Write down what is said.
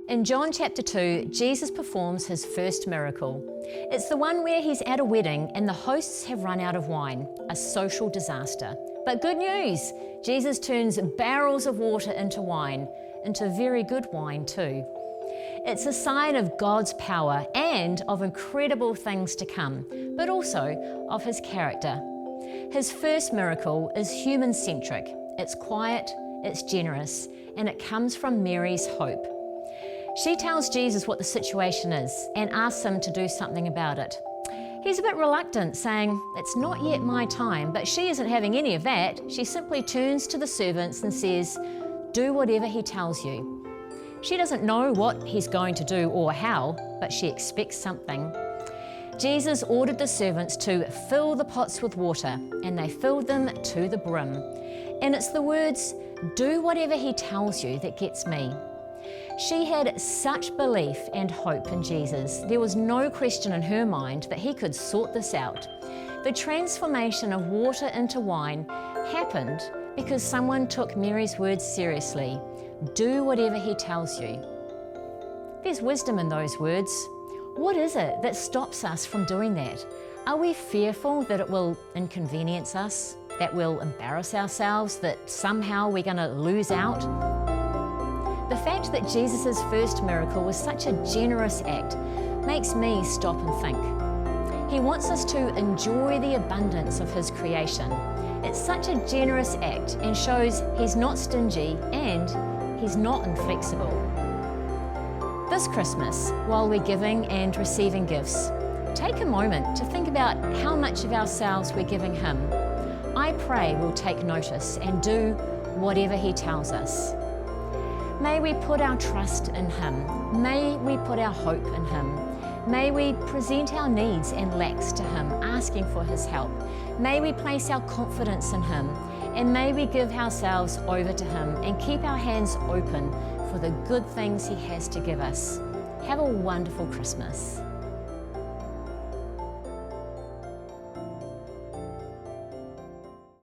In John chapter 2, Jesus performs his first miracle. It's the one where he's at a wedding and the hosts have run out of wine, a social disaster. But good news, Jesus turns barrels of water into wine, into very good wine too. It's a sign of God's power and of incredible things to come, but also of his character. His first miracle is human-centric. It's quiet, it's generous, and it comes from Mary's hope. She tells Jesus what the situation is and asks him to do something about it. He's a bit reluctant, saying, "It's not yet my time," but she isn't having any of that. She simply turns to the servants and says, "Do whatever he tells you." She doesn't know what he's going to do or how, but she expects something. Jesus ordered the servants to fill the pots with water, and they filled them to the brim. And it's the words, "Do whatever he tells you," that gets me. She had such belief and hope in Jesus. There was no question in her mind that he could sort this out. The transformation of water into wine happened because someone took Mary's words seriously. Do whatever he tells you. There's wisdom in those words. What is it that stops us from doing that? Are we fearful that it will inconvenience us, that we'll embarrass ourselves, that somehow we're going to lose out? The fact that Jesus' first miracle was such a generous act makes me stop and think. He wants us to enjoy the abundance of his creation. It's such a generous act and shows he's not stingy and he's not inflexible. This Christmas, while we're giving and receiving gifts, take a moment to think about how much of ourselves we're giving him. I pray we'll take notice and do whatever he tells us. May we put our trust in him. May we put our hope in him. May we present our needs and lacks to him, asking for his help. May we place our confidence in him. And may we give ourselves over to him and keep our hands open for the good things he has to give us. Have a wonderful Christmas.